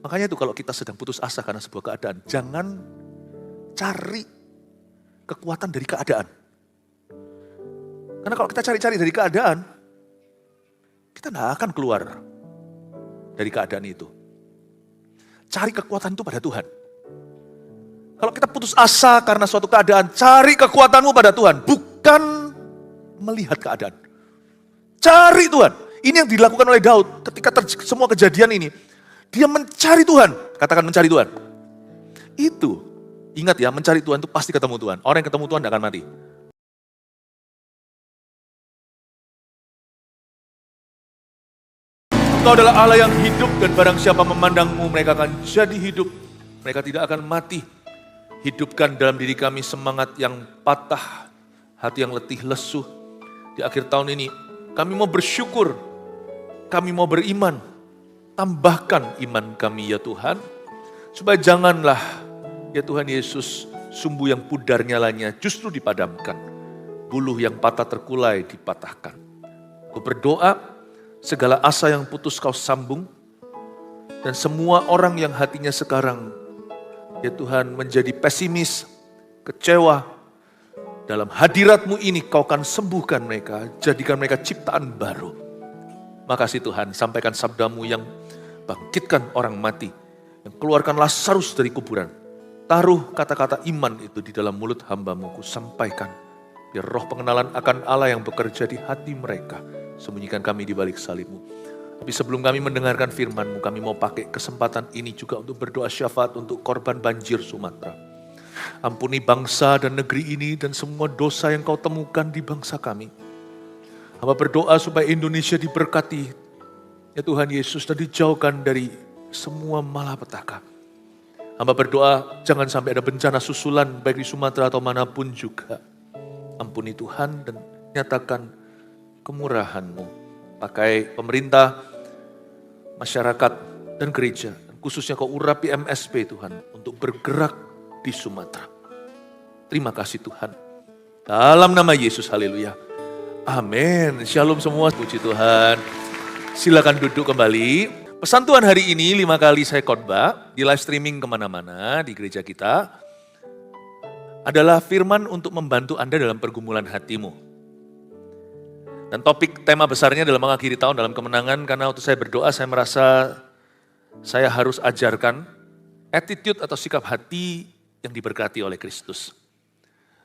Makanya itu kalau kita sedang putus asa karena sebuah keadaan, jangan cari kekuatan dari keadaan. Karena kalau kita cari-cari dari keadaan, kita tidak akan keluar dari keadaan itu. Cari kekuatan itu pada Tuhan. Kalau kita putus asa karena suatu keadaan, cari kekuatanmu pada Tuhan. Bukan melihat keadaan. Cari Tuhan. Ini yang dilakukan oleh Daud ketika semua kejadian ini. Dia mencari Tuhan. Katakan mencari Tuhan. Itu, ingat ya, mencari Tuhan itu pasti ketemu Tuhan. Orang yang ketemu Tuhan tidak akan mati. Engkau adalah Allah yang hidup dan barang siapa memandangmu, mereka akan jadi hidup. Mereka tidak akan mati. Hidupkan dalam diri kami semangat yang patah, hati yang letih lesu. Di akhir tahun ini, kami mau bersyukur, kami mau beriman. Tambahkan iman kami ya Tuhan, supaya janganlah ya Tuhan Yesus, sumbu yang pudar nyalanya justru dipadamkan. Buluh yang patah terkulai dipatahkan. Aku berdoa, segala asa yang putus kau sambung, dan semua orang yang hatinya sekarang, ya Tuhan, menjadi pesimis, kecewa, dalam hadirat-Mu ini kau akan sembuhkan mereka, jadikan mereka ciptaan baru. Makasih Tuhan, sampaikan sabda-Mu yang bangkitkan orang mati, yang keluarkan Lazarus dari kuburan. Taruh kata-kata iman itu di dalam mulut hamba-Mu, ku sampaikan. Biar roh pengenalan akan Allah yang bekerja di hati mereka. Sembunyikan kami di balik salib-Mu. Tapi sebelum kami mendengarkan firman-Mu, kami mau pakai kesempatan ini juga untuk berdoa syafaat untuk korban banjir Sumatera. Ampuni bangsa dan negeri ini dan semua dosa yang kau temukan di bangsa kami. Hamba berdoa supaya Indonesia diberkati, ya Tuhan Yesus, dan dijauhkan dari semua malapetaka. Hamba berdoa jangan sampai ada bencana susulan baik di Sumatera atau manapun juga. Ampuni Tuhan dan nyatakan kemurahan-Mu. Pakai pemerintah, masyarakat, dan gereja. Khususnya kau urapi MSP Tuhan untuk bergerak di Sumatera. Terima kasih Tuhan. Dalam nama Yesus, haleluya. Amin. Shalom semua, puji Tuhan. Silakan duduk kembali. Pesan Tuhan hari ini 5 kali saya khotbah di live streaming kemana-mana di gereja kita. Adalah firman untuk membantu Anda dalam pergumulan hatimu. Dan topik tema besarnya dalam mengakhiri tahun dalam kemenangan, karena waktu saya berdoa saya merasa saya harus ajarkan attitude atau sikap hati yang diberkati oleh Kristus.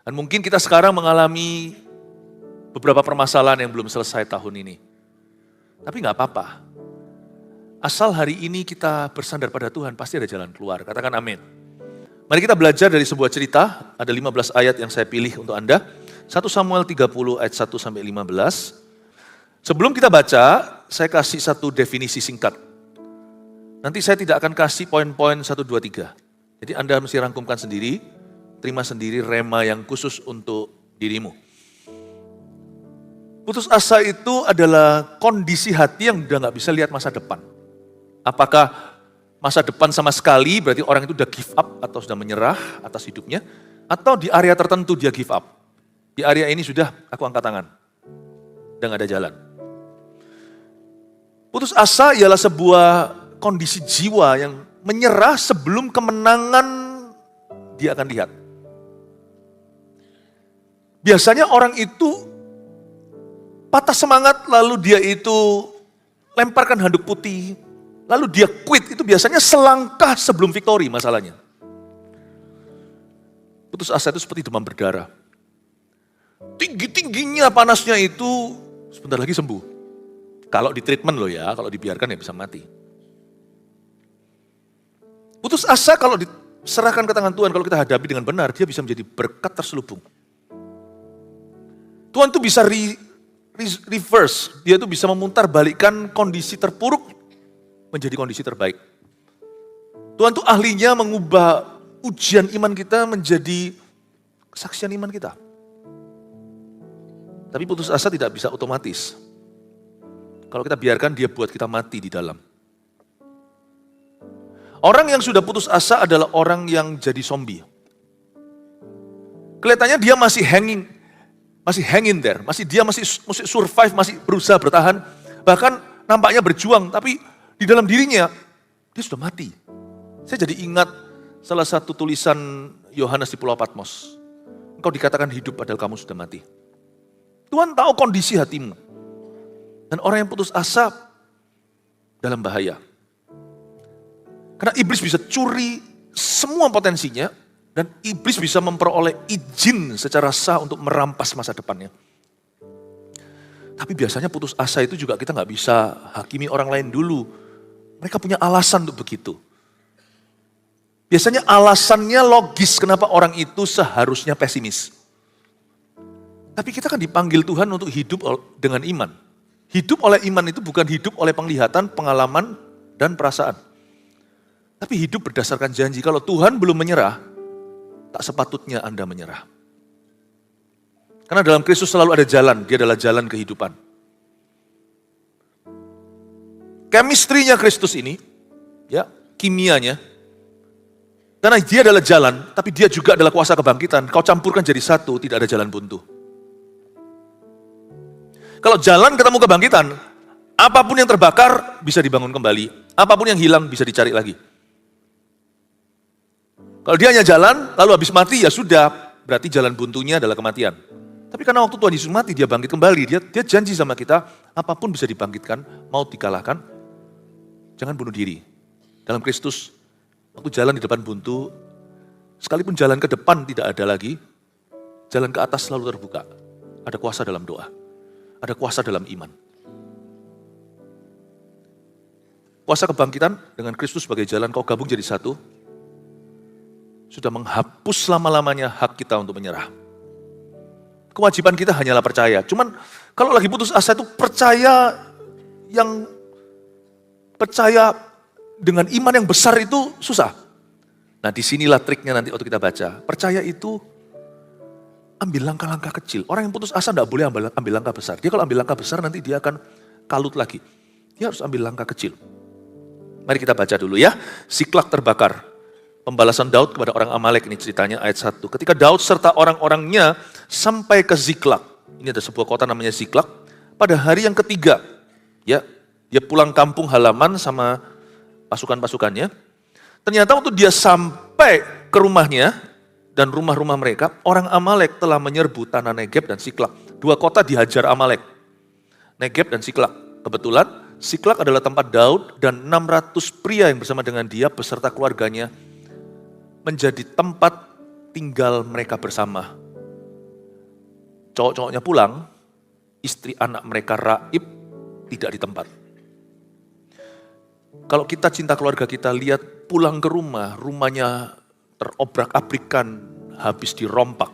Dan mungkin kita sekarang mengalami beberapa permasalahan yang belum selesai tahun ini. Tapi gak apa-apa. Asal hari ini kita bersandar pada Tuhan, pasti ada jalan keluar. Katakan amin. Mari kita belajar dari sebuah cerita, ada 15 ayat yang saya pilih untuk Anda. 1 Samuel 30 ayat 1-15. Sebelum kita baca, saya kasih satu definisi singkat. Nanti saya tidak akan kasih poin-poin 1, 2, 3. Jadi Anda mesti rangkumkan sendiri, terima sendiri rema yang khusus untuk dirimu. Putus asa itu adalah kondisi hati yang udah gak bisa lihat masa depan. Apakah masa depan sama sekali berarti orang itu udah give up atau sudah menyerah atas hidupnya, atau di area tertentu dia give up. Di area ini sudah aku angkat tangan, udah gak ada jalan. Putus asa ialah sebuah kondisi jiwa yang menyerah sebelum kemenangan dia akan lihat. Biasanya orang itu patah semangat lalu dia itu lemparkan handuk putih, lalu dia quit, itu biasanya selangkah sebelum victory masalahnya. Putus asa itu seperti demam berdarah. Tinggi-tingginya panasnya itu sebentar lagi sembuh. Kalau di treatment loh ya, kalau dibiarkan ya bisa mati. Putus asa kalau diserahkan ke tangan Tuhan, kalau kita hadapi dengan benar, dia bisa menjadi berkat terselubung. Tuhan tuh bisa reverse, dia tuh bisa memutar balikkan kondisi terpuruk menjadi kondisi terbaik. Tuhan tuh ahlinya mengubah ujian iman kita menjadi kesaksian iman kita. Tapi putus asa tidak bisa otomatis. Kalau kita biarkan dia buat kita mati di dalam. Orang yang sudah putus asa adalah orang yang jadi zombie. Kelihatannya dia masih hanging there, dia masih survive, masih berusaha bertahan, bahkan nampaknya berjuang, tapi di dalam dirinya dia sudah mati. Saya jadi ingat salah satu tulisan Yohanes di Pulau Patmos. Engkau dikatakan hidup padahal kamu sudah mati. Tuhan tahu kondisi hatimu. Dan orang yang putus asa dalam bahaya. Karena iblis bisa curi semua potensinya dan iblis bisa memperoleh izin secara sah untuk merampas masa depannya. Tapi biasanya putus asa itu juga kita nggak bisa hakimi orang lain dulu. Mereka punya alasan untuk begitu. Biasanya alasannya logis kenapa orang itu seharusnya pesimis. Tapi kita kan dipanggil Tuhan untuk hidup dengan iman. Hidup oleh iman itu bukan hidup oleh penglihatan, pengalaman, dan perasaan. Tapi hidup berdasarkan janji. Kalau Tuhan belum menyerah, tak sepatutnya Anda menyerah. Karena dalam Kristus selalu ada jalan, dia adalah jalan kehidupan. Chemistry-nya Kristus ini, ya, kimianya, karena dia adalah jalan, tapi dia juga adalah kuasa kebangkitan. Kau campurkan jadi satu, tidak ada jalan buntu. Kalau jalan ketemu kebangkitan, apapun yang terbakar bisa dibangun kembali. Apapun yang hilang bisa dicari lagi. Kalau dia hanya jalan, lalu habis mati ya sudah. Berarti jalan buntunya adalah kematian. Tapi karena waktu Tuhan Yesus mati, dia bangkit kembali. Dia janji sama kita, apapun bisa dibangkitkan, mau dikalahkan. Jangan bunuh diri. Dalam Kristus, waktu jalan di depan buntu, sekalipun jalan ke depan tidak ada lagi, jalan ke atas selalu terbuka. Ada kuasa dalam doa. Ada kuasa dalam iman. Kuasa kebangkitan dengan Kristus sebagai jalan, kau gabung jadi satu, sudah menghapus lama-lamanya hak kita untuk menyerah. Kewajiban kita hanyalah percaya. Cuman kalau lagi putus asa itu percaya dengan iman yang besar itu susah. Nah disinilah triknya nanti waktu kita baca. Percaya itu ambil langkah-langkah kecil. Orang yang putus asa tidak boleh ambil langkah besar. Dia kalau ambil langkah besar nanti dia akan kalut lagi. Dia harus ambil langkah kecil. Mari kita baca dulu ya. Siklak terbakar. Pembalasan Daud kepada orang Amalek, ini ceritanya ayat 1. Ketika Daud serta orang-orangnya sampai ke Siklak. Ini ada sebuah kota namanya Siklak. Pada hari yang ketiga, ya, dia pulang kampung halaman sama pasukan-pasukannya. Ternyata waktu dia sampai ke rumahnya dan rumah-rumah mereka, orang Amalek telah menyerbu tanah Negeb dan Siklak. Dua kota dihajar Amalek, Negeb dan Siklak. Kebetulan Siklak adalah tempat Daud dan 600 pria yang bersama dengan dia beserta keluarganya menjadi tempat tinggal mereka bersama. Cowok-cowoknya pulang, istri anak mereka raib tidak di tempat. Kalau kita cinta keluarga kita, lihat pulang ke rumah, rumahnya terobrak-abrikan, habis dirompak.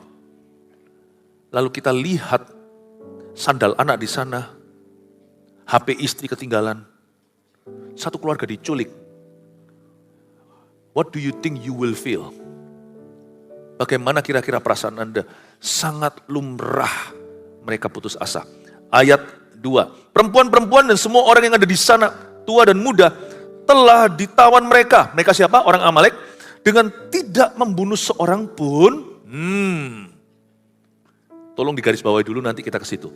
Lalu kita lihat sandal anak di sana, HP istri ketinggalan, satu keluarga diculik. What do you think you will feel? Bagaimana kira-kira perasaan Anda? Sangat lumrah mereka putus asa. Ayat 2. Perempuan-perempuan dan semua orang yang ada di sana, tua dan muda, telah ditawan mereka. Mereka siapa? Orang Amalek. Dengan tidak membunuh seorang pun. Tolong digarisbawahi dulu, nanti kita ke situ.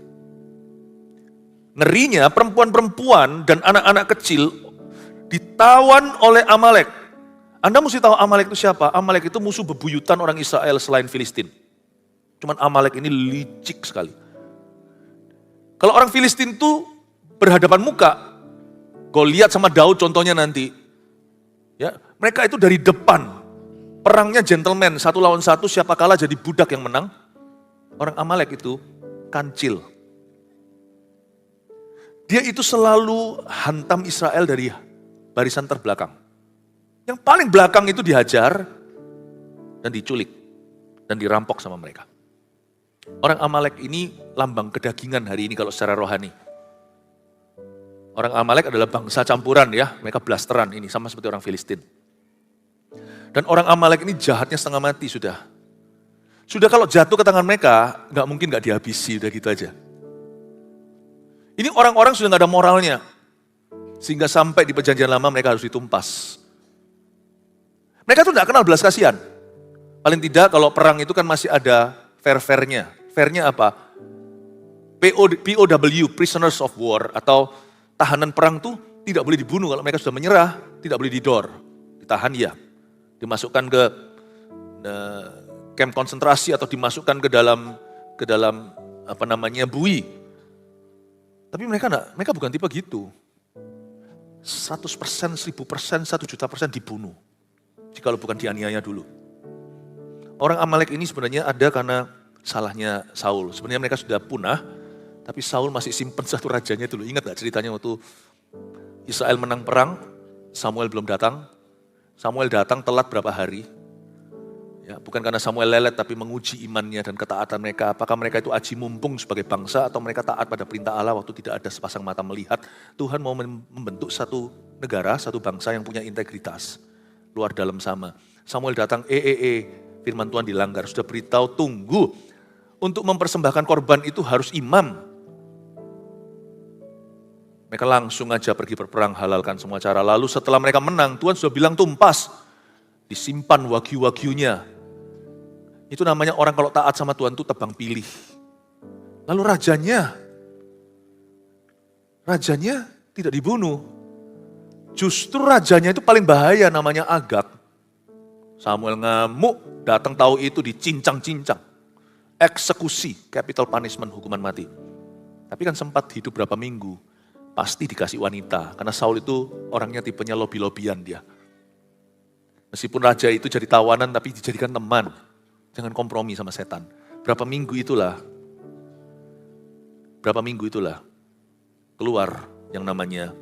Ngerinya perempuan-perempuan dan anak-anak kecil ditawan oleh Amalek. Anda mesti tahu Amalek itu siapa? Amalek itu musuh bebuyutan orang Israel selain Filistin. Cuman Amalek ini licik sekali. Kalau orang Filistin itu berhadapan muka, Goliat sama Daud contohnya nanti. Ya, mereka itu dari depan. Perangnya gentleman, 1 lawan 1, siapa kalah jadi budak yang menang. Orang Amalek itu kancil. Dia itu selalu hantam Israel dari barisan terbelakang. Yang paling belakang itu dihajar dan diculik dan dirampok sama mereka. Orang Amalek ini lambang kedagingan hari ini kalau secara rohani. Orang Amalek adalah bangsa campuran ya, mereka blasteran ini sama seperti orang Filistin. Dan orang Amalek ini jahatnya setengah mati sudah. Sudah kalau jatuh ke tangan mereka, nggak mungkin nggak dihabisi, udah gitu aja. Ini orang-orang sudah nggak ada moralnya. Sehingga sampai di perjanjian lama mereka harus ditumpas. Mereka tuh nggak kenal belas kasihan. Paling tidak kalau perang itu kan masih ada fair-fairnya. Fairnya apa? POW, prisoners of war, atau tahanan perang tuh tidak boleh dibunuh kalau mereka sudah menyerah, tidak boleh didor. Ditahan ya. dimasukkan ke kamp konsentrasi atau dimasukkan ke dalam bui. Tapi mereka bukan tipe gitu. 100%, 1000%, 1.000.000% dibunuh. Jikalau bukan dianiaya dulu. Orang Amalek ini sebenarnya ada karena salahnya Saul. Sebenarnya mereka sudah punah, tapi Saul masih simpen satu rajanya dulu. Ingat gak ceritanya waktu Israel menang perang, Samuel belum datang. Samuel datang telat berapa hari. Ya, bukan karena Samuel lelet, tapi menguji imannya dan ketaatan mereka. Apakah mereka itu aji mumpung sebagai bangsa atau mereka taat pada perintah Allah waktu tidak ada sepasang mata melihat. Tuhan mau membentuk satu negara, satu bangsa yang punya integritas. Luar dalam sama. Samuel datang, firman Tuhan dilanggar. Sudah beritahu, tunggu. Untuk mempersembahkan korban itu harus imam. Mereka langsung aja pergi berperang, halalkan semua cara. Lalu setelah mereka menang, Tuhan sudah bilang tumpas. Disimpan wagyu-wagyunya. Itu namanya orang kalau taat sama Tuhan itu tebang pilih. Lalu rajanya tidak dibunuh. Justru rajanya itu paling bahaya, namanya Agag. Samuel ngamuk, datang tahu itu dicincang-cincang. Eksekusi, capital punishment, hukuman mati. Tapi kan sempat hidup berapa minggu, pasti dikasih wanita. Karena Saul itu orangnya tipenya lobby-lobbyan dia. Meskipun raja itu jadi tawanan tapi dijadikan teman. Jangan kompromi sama setan. Berapa minggu itulah keluar yang namanya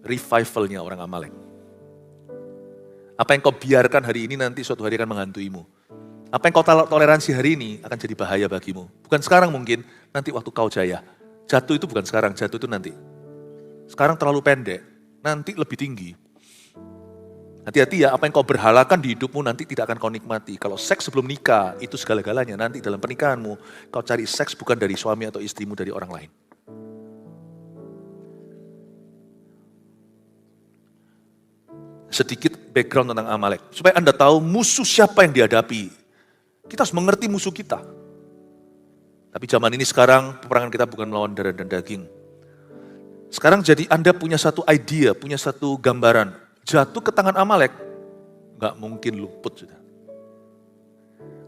revivalnya orang Amalek. Apa yang kau biarkan hari ini nanti suatu hari akan menghantuimu. Apa yang kau toleransi hari ini akan jadi bahaya bagimu. Bukan sekarang mungkin, nanti waktu kau jaya. Jatuh itu bukan sekarang, jatuh itu nanti. Sekarang terlalu pendek, nanti lebih tinggi. Hati-hati ya, apa yang kau berhalakan di hidupmu nanti tidak akan kau nikmati. Kalau seks sebelum nikah, itu segala-galanya. Nanti dalam pernikahanmu, kau cari seks bukan dari suami atau istrimu, dari orang lain. Sedikit background tentang Amalek. Supaya Anda tahu musuh siapa yang dihadapi. Kita harus mengerti musuh kita. Tapi zaman ini sekarang, peperangan kita bukan melawan darah dan daging. Sekarang jadi Anda punya satu idea, punya satu gambaran. Jatuh ke tangan Amalek, gak mungkin luput sudah.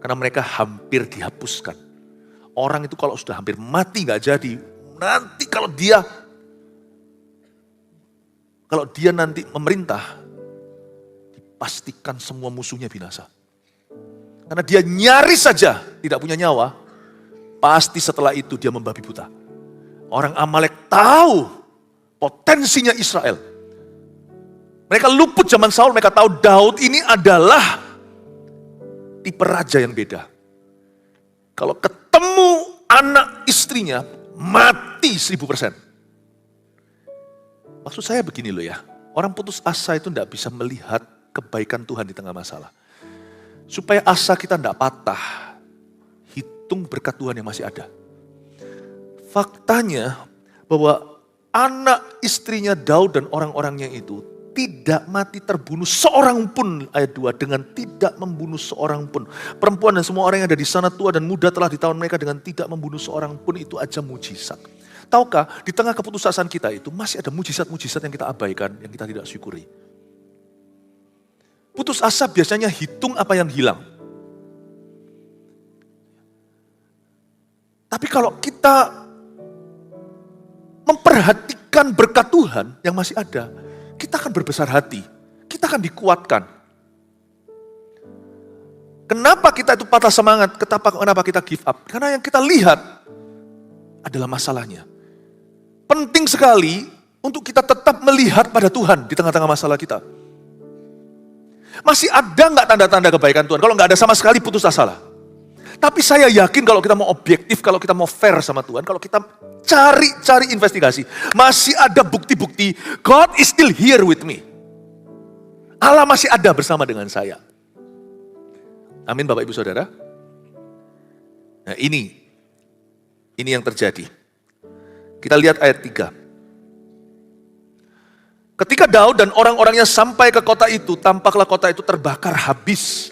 Karena mereka hampir dihapuskan. Orang itu kalau sudah hampir mati gak jadi, nanti kalau dia nanti memerintah, dipastikan semua musuhnya binasa. Karena dia nyaris saja tidak punya nyawa, pasti setelah itu dia membabi buta. Orang Amalek tahu potensinya Israel. Mereka luput zaman Saul, mereka tahu Daud ini adalah tipe raja yang beda. Kalau ketemu anak istrinya, mati 1000%. Maksud saya begini loh ya, orang putus asa itu tidak bisa melihat kebaikan Tuhan di tengah masalah. Supaya asa kita tidak patah, hitung berkat Tuhan yang masih ada. Faktanya bahwa anak istrinya Daud dan orang-orangnya itu tidak mati terbunuh seorang pun, ayat 2, dengan tidak membunuh seorang pun. Perempuan dan semua orang yang ada di sana, tua dan muda telah ditawan mereka dengan tidak membunuh seorang pun, itu aja mujizat. Tahukah, di tengah keputusasaan kita itu masih ada mujizat-mujizat yang kita abaikan, yang kita tidak syukuri. Putus asa biasanya hitung apa yang hilang. Tapi kalau kita memperhatikan berkat Tuhan yang masih ada, kita akan berbesar hati, kita akan dikuatkan. Kenapa kita itu patah semangat, kenapa kita give up? Karena yang kita lihat adalah masalahnya. Penting sekali untuk kita tetap melihat pada Tuhan di tengah-tengah masalah kita. Masih ada nggak tanda-tanda kebaikan Tuhan? Kalau nggak ada sama sekali, putus asa lah. Tapi saya yakin kalau kita mau objektif, kalau kita mau fair sama Tuhan, kalau kita cari investigasi, masih ada bukti-bukti God is still here with me. Allah masih ada bersama dengan saya. Amin Bapak Ibu Saudara. Nah ini yang terjadi. Kita lihat ayat 3. Ketika Daud dan orang-orangnya sampai ke kota itu, tampaklah kota itu terbakar habis.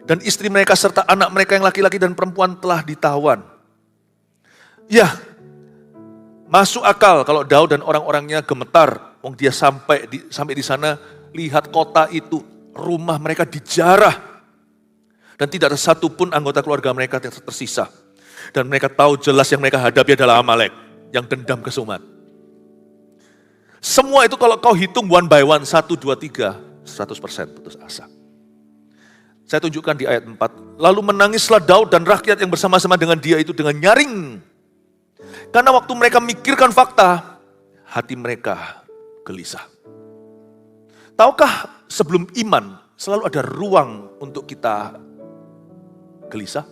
Dan istri mereka serta anak mereka yang laki-laki dan perempuan telah ditawan. Ya, masuk akal kalau Daud dan orang-orangnya gemetar. Dia sampai di sana lihat kota itu, rumah mereka dijarah. Dan tidak ada satupun anggota keluarga mereka yang tersisa. Dan mereka tahu jelas yang mereka hadapi adalah Amalek, yang dendam kesumat. Semua itu kalau kau hitung one by one, 1, 2, 3, 100% putus asa. Saya tunjukkan di ayat 4. Lalu menangislah Daud dan rakyat yang bersama-sama dengan dia itu dengan nyaring. Karena waktu mereka mikirkan fakta, hati mereka gelisah. Tahukah sebelum iman selalu ada ruang untuk kita gelisah?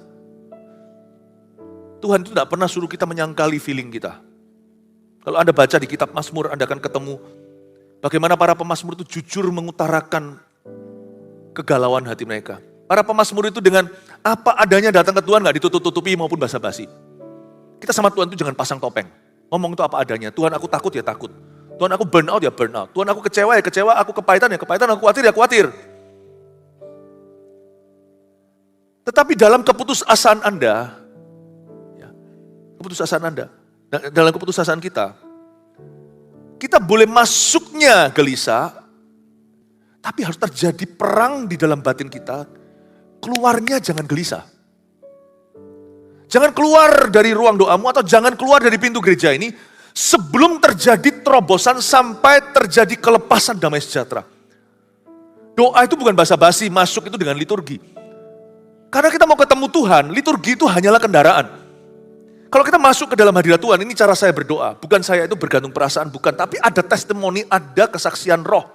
Tuhan itu tidak pernah suruh kita menyangkali feeling kita. Kalau Anda baca di kitab Mazmur, Anda akan ketemu bagaimana para pemazmur itu jujur mengutarakan kegalauan hati mereka. Para pemazmur itu dengan apa adanya datang ke Tuhan, gak ditutup-tutupi maupun basa-basi. Kita sama Tuhan itu jangan pasang topeng. Ngomong itu apa adanya. Tuhan aku takut ya takut. Tuhan aku burn out ya burn out. Tuhan aku kecewa ya kecewa, aku kepahitan ya kepahitan, aku khawatir ya khawatir. Tetapi dalam keputusasaan Anda, dalam keputusasaan kita boleh masuknya gelisah, tapi harus terjadi perang di dalam batin kita, keluarnya jangan gelisah. Jangan keluar dari ruang doamu atau jangan keluar dari pintu gereja ini sebelum terjadi terobosan sampai terjadi kelepasan damai sejahtera. Doa itu bukan basa-basi, masuk itu dengan liturgi. Karena kita mau ketemu Tuhan, liturgi itu hanyalah kendaraan. Kalau kita masuk ke dalam hadirat Tuhan, ini cara saya berdoa. Bukan saya itu bergantung perasaan, bukan. Tapi ada testimoni, ada kesaksian roh.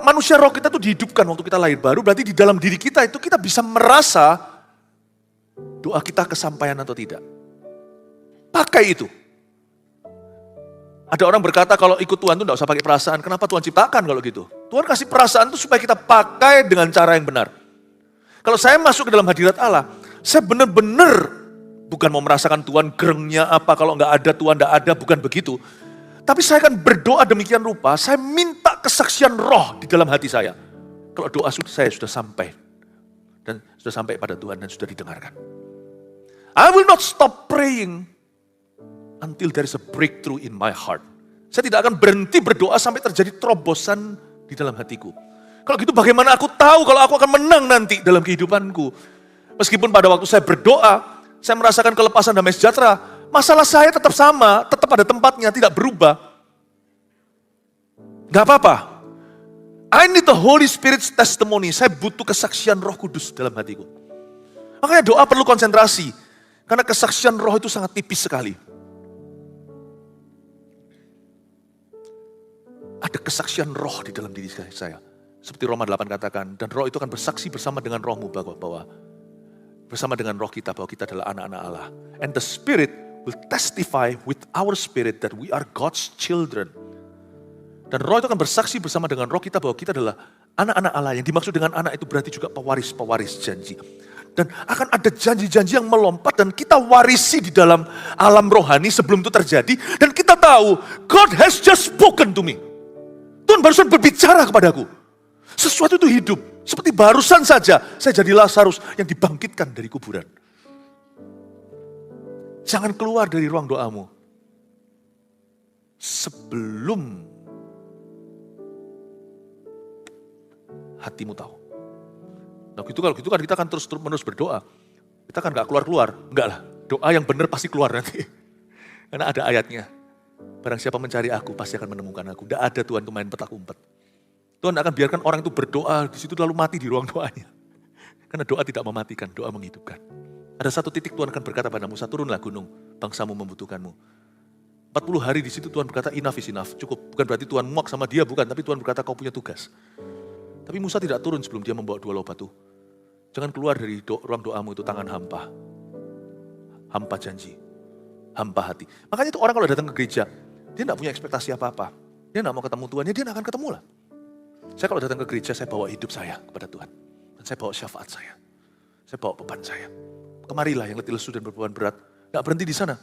Manusia roh kita itu dihidupkan waktu kita lahir baru, berarti di dalam diri kita itu kita bisa merasa doa kita kesampaian atau tidak. Pakai itu. Ada orang berkata kalau ikut Tuhan itu tidak usah pakai perasaan. Kenapa Tuhan ciptakan kalau gitu? Tuhan kasih perasaan itu supaya kita pakai dengan cara yang benar. Kalau saya masuk ke dalam hadirat Allah, saya benar-benar bukan mau merasakan Tuhan gerengnya apa, kalau nggak ada Tuhan nggak ada, bukan begitu. Tapi saya akan berdoa demikian rupa, saya minta kesaksian roh di dalam hati saya. Kalau doa saya sudah sampai, dan sudah sampai pada Tuhan dan sudah didengarkan. I will not stop praying until there is a breakthrough in my heart. Saya tidak akan berhenti berdoa sampai terjadi terobosan di dalam hatiku. Kalau gitu bagaimana aku tahu kalau aku akan menang nanti dalam kehidupanku? Meskipun pada waktu saya berdoa, saya merasakan kelepasan damai sejahtera, masalah saya tetap sama, tetap ada tempatnya, tidak berubah. Gak apa-apa. I need the Holy Spirit's testimony. Saya butuh kesaksian Roh Kudus dalam hatiku. Makanya doa perlu konsentrasi. Karena kesaksian Roh itu sangat tipis sekali. Ada kesaksian Roh di dalam diri saya. Seperti Roma 8 katakan, dan Roh itu akan bersaksi bersama dengan rohmu bahwa bersama dengan roh kita bahwa kita adalah anak-anak Allah. And the Spirit will testify with our spirit that we are God's children. Dan roh itu akan bersaksi bersama dengan roh kita bahwa kita adalah anak-anak Allah. Yang dimaksud dengan anak itu berarti juga pewaris-pewaris janji. Dan akan ada janji-janji yang melompat dan kita warisi di dalam alam rohani sebelum itu terjadi. Dan kita tahu, God has just spoken to me. Tuhan barusan berbicara kepadaku. Sesuatu itu hidup. Seperti barusan saja saya jadi Lazarus yang dibangkitkan dari kuburan. Jangan keluar dari ruang doamu sebelum hatimu tahu. Nah kalau gitu kan kita akan terus-menerus berdoa. Kita kan gak keluar-keluar. Enggak lah, doa yang benar pasti keluar nanti. Karena ada ayatnya. Barang siapa mencari aku pasti akan menemukan aku. Tidak ada Tuhan main petak umpet. Tuhan akan biarkan orang itu berdoa, di situ lalu mati di ruang doanya. Karena doa tidak mematikan, doa menghidupkan. Ada satu titik Tuhan akan berkata pada Musa, turunlah gunung, bangsamu membutuhkanmu. 40 hari di situ Tuhan berkata, enough is enough, cukup. Bukan berarti Tuhan muak sama dia, bukan. Tapi Tuhan berkata, kau punya tugas. Tapi Musa tidak turun sebelum dia membawa 2 loh batu. Jangan keluar dari ruang doamu itu tangan hampa. Hampa janji, hampa hati. Makanya itu orang kalau datang ke gereja, dia tidak punya ekspektasi apa-apa. Dia tidak mau ketemu Tuhan, dia tidak akan ketemu lah. Saya kalau datang ke gereja, saya bawa hidup saya kepada Tuhan. Dan saya bawa syafaat saya. Saya bawa beban saya. Kemarilah yang letih lesu dan berbeban berat. Tidak berhenti di sana.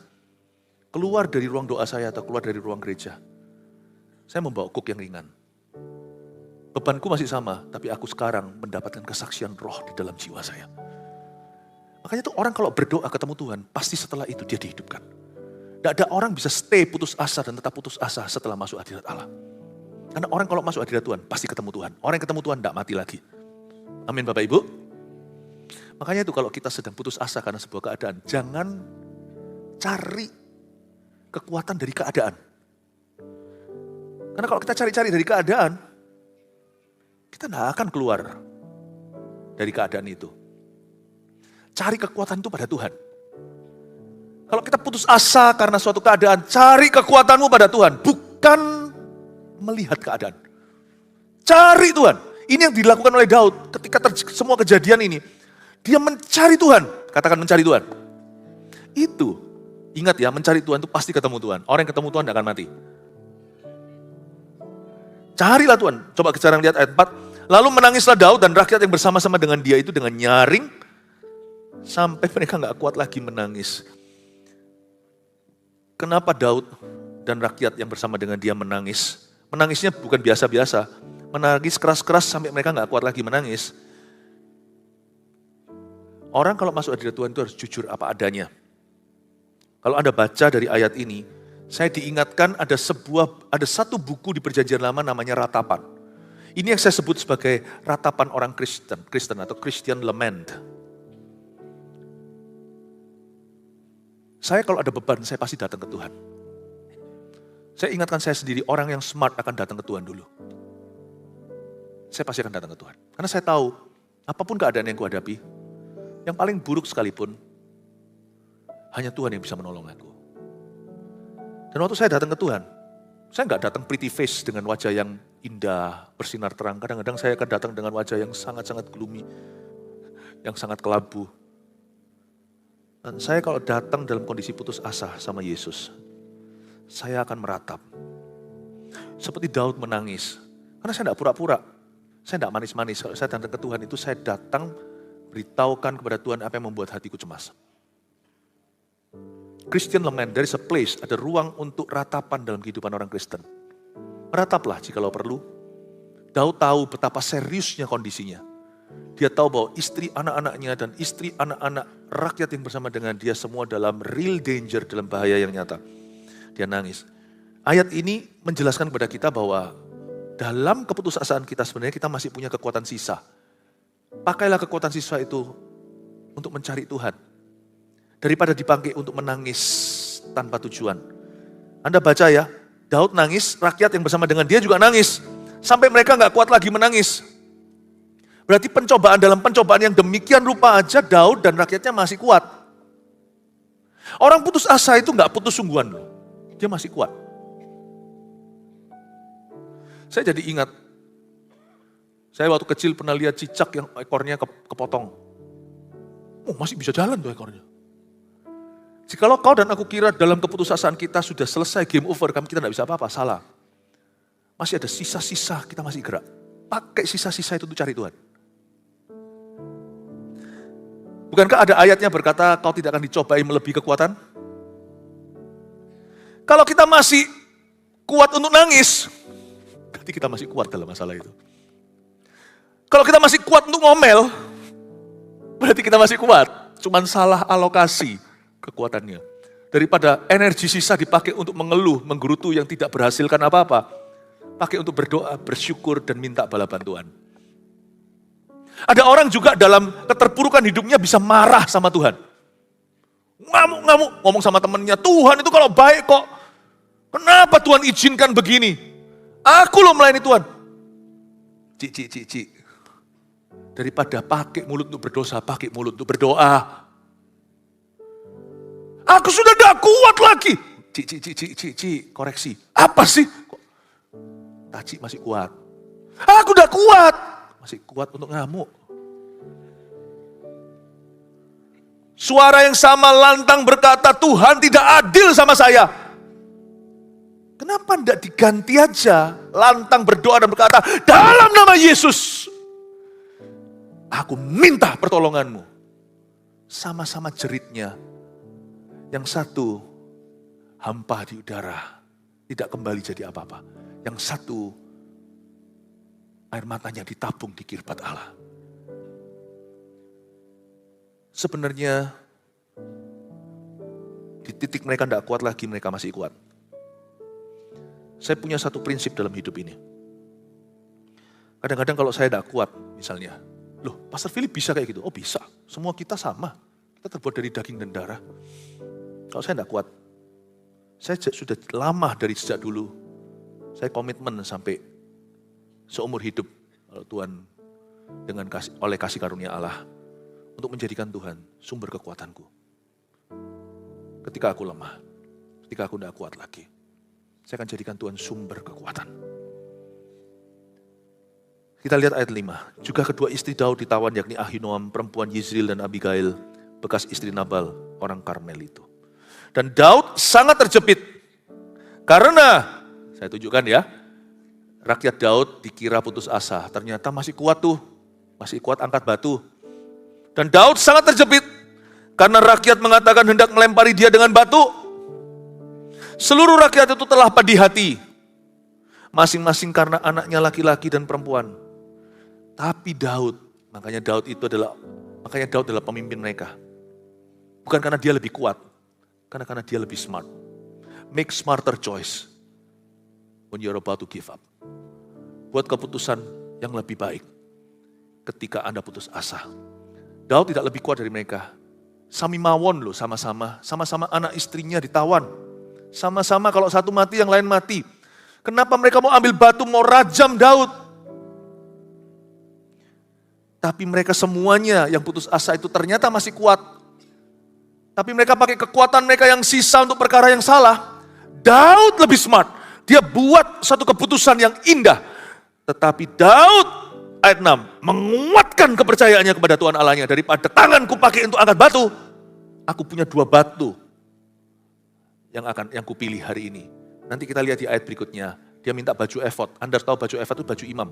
Keluar dari ruang doa saya atau keluar dari ruang gereja. Saya membawa kuk yang ringan. Bebanku masih sama, tapi aku sekarang mendapatkan kesaksian roh di dalam jiwa saya. Makanya tuh orang kalau berdoa ketemu Tuhan, pasti setelah itu dia dihidupkan. Tidak ada orang bisa stay putus asa dan tetap putus asa setelah masuk hadirat Allah. Karena orang kalau masuk hadirat Tuhan, pasti ketemu Tuhan. Orang yang ketemu Tuhan tidak mati lagi. Amin Bapak Ibu. Makanya itu kalau kita sedang putus asa karena sebuah keadaan, jangan cari kekuatan dari keadaan. Karena kalau kita cari-cari dari keadaan, kita tidak akan keluar dari keadaan itu. Cari kekuatan itu pada Tuhan. Kalau kita putus asa karena suatu keadaan, cari kekuatanmu pada Tuhan. Bukan melihat keadaan. Cari Tuhan. Ini yang dilakukan oleh Daud ketika semua kejadian ini. Dia mencari Tuhan. Katakan mencari Tuhan. Itu, ingat ya, mencari Tuhan itu pasti ketemu Tuhan. Orang yang ketemu Tuhan tidak akan mati. Carilah Tuhan. Coba sekarang lihat ayat 4. Lalu menangislah Daud dan rakyat yang bersama-sama dengan dia itu dengan nyaring. Sampai mereka gak kuat lagi menangis. Kenapa Daud dan rakyat yang bersama dengan dia menangis? Menangisnya bukan biasa-biasa. Menangis keras-keras sampai mereka gak kuat lagi menangis. Orang kalau masuk hadirat Tuhan itu harus jujur apa adanya. Kalau Anda baca dari ayat ini, saya diingatkan ada satu buku di Perjanjian Lama namanya Ratapan. Ini yang saya sebut sebagai ratapan orang Kristen atau Christian Lament. Saya kalau ada beban, saya pasti datang ke Tuhan. Saya ingatkan saya sendiri, orang yang smart akan datang ke Tuhan dulu. Saya pasti akan datang ke Tuhan. Karena saya tahu, apapun keadaan yang kuhadapi, yang paling buruk sekalipun, hanya Tuhan yang bisa menolong aku. Dan waktu saya datang ke Tuhan, saya nggak datang pretty face dengan wajah yang indah, bersinar terang. Kadang-kadang saya akan datang dengan wajah yang sangat-sangat gloomy, yang sangat kelabu. Dan saya kalau datang dalam kondisi putus asa sama Yesus, saya akan meratap. Seperti Daud menangis. Karena saya tidak pura-pura, saya tidak manis-manis. Kalau saya datang ke Tuhan itu, saya datang beritahukan kepada Tuhan apa yang membuat hatiku cemas. Christian Lament, there is a place, ada ruang untuk ratapan dalam kehidupan orang Kristen. Merataplah jikalau perlu. Daud tahu betapa seriusnya kondisinya. Dia tahu bahwa istri anak-anaknya dan istri anak-anak rakyat yang bersama dengan dia semua dalam real danger, dalam bahaya yang nyata. Dia nangis. Ayat ini menjelaskan kepada kita bahwa dalam keputusasaan kita sebenarnya kita masih punya kekuatan sisa. Pakailah kekuatan sisa itu untuk mencari Tuhan. Daripada dipakai untuk menangis tanpa tujuan. Anda baca ya, Daud nangis, rakyat yang bersama dengan dia juga nangis. Sampai mereka gak kuat lagi menangis. Berarti pencobaan dalam pencobaan yang demikian rupa aja Daud dan rakyatnya masih kuat. Orang putus asa itu gak putus sungguhan loh. Dia masih kuat. Saya jadi ingat, saya waktu kecil pernah lihat cicak yang ekornya kepotong. Oh, masih bisa jalan tuh ekornya. Jikalau kau dan aku kira dalam keputusasaan kita sudah selesai, game over, kita tidak bisa apa-apa, salah. Masih ada sisa-sisa, kita masih gerak. Pakai sisa-sisa itu untuk cari Tuhan. Bukankah ada ayatnya berkata, kau tidak akan dicobai melebihi kekuatan? Kalau kita masih kuat untuk nangis, berarti kita masih kuat dalam masalah itu. Kalau kita masih kuat untuk ngomel, berarti kita masih kuat. Cuman salah alokasi kekuatannya. Daripada energi sisa dipakai untuk mengeluh, menggerutu yang tidak berhasilkan apa-apa. Pakai untuk berdoa, bersyukur, dan minta bala bantuan. Ada orang juga dalam keterpurukan hidupnya bisa marah sama Tuhan. Ngamuk-ngamuk, ngomong sama temannya, Tuhan itu kalau baik kok. Kenapa Tuhan izinkan begini? Aku loh melayani Tuhan. Cik. Daripada pakai mulut untuk berdosa, pakai mulut untuk berdoa. Aku sudah gak kuat lagi. Cik, koreksi. Apa sih? Taci masih kuat. Aku udah kuat. Masih kuat untuk ngamuk. Suara yang sama lantang berkata, Tuhan tidak adil sama saya. Kenapa tidak diganti aja? Lantang berdoa dan berkata, dalam nama Yesus, aku minta pertolonganmu. Sama-sama jeritnya. Yang satu, hampa di udara. Tidak kembali jadi apa-apa. Yang satu, air matanya ditabung di kirbat Allah. Sebenarnya, di titik mereka tidak kuat lagi, mereka masih kuat. Saya punya satu prinsip dalam hidup ini. Kadang-kadang kalau saya tidak kuat misalnya, loh Pastor Philip bisa kayak gitu? Oh bisa, semua kita sama. Kita terbuat dari daging dan darah. Kalau saya tidak kuat, saya sudah lama dari sejak dulu, saya komitmen sampai seumur hidup kalau Tuhan oleh kasih karunia Allah untuk menjadikan Tuhan sumber kekuatanku. Ketika aku lemah, ketika aku tidak kuat lagi, saya akan jadikan Tuhan sumber kekuatan. Kita lihat ayat 5. Juga kedua istri Daud ditawan, yakni Ahinoam, perempuan Yizril, dan Abigail, bekas istri Nabal, orang Karmel itu. Dan Daud sangat terjepit. Karena, saya tunjukkan ya, rakyat Daud dikira putus asa. Ternyata masih kuat tuh, masih kuat angkat batu. Dan Daud sangat terjepit. Karena rakyat mengatakan hendak melempari dia dengan batu. Seluruh rakyat itu telah pedih hati. Masing-masing karena anaknya laki-laki dan perempuan. Tapi Daud, makanya Daud adalah pemimpin mereka. Bukan karena dia lebih kuat, karena dia lebih smart. Make smarter choice when you're about to give up. Buat keputusan yang lebih baik ketika Anda putus asa. Daud tidak lebih kuat dari mereka. Sami mawon loh, sama-sama anak istrinya ditawan. Sama-sama kalau satu mati yang lain mati. Kenapa mereka mau ambil batu, mau rajam Daud? Tapi mereka semuanya yang putus asa itu ternyata masih kuat. Tapi mereka pakai kekuatan mereka yang sisa untuk perkara yang salah. Daud lebih smart. Dia buat satu keputusan yang indah. Tetapi Daud, ayat 6, menguatkan kepercayaannya kepada Tuhan Allahnya. Daripada tanganku pakai untuk angkat batu, aku punya 2 batu yang kupilih hari ini. Nanti kita lihat di ayat berikutnya. Dia minta baju efod. Anda tahu baju efod itu baju imam.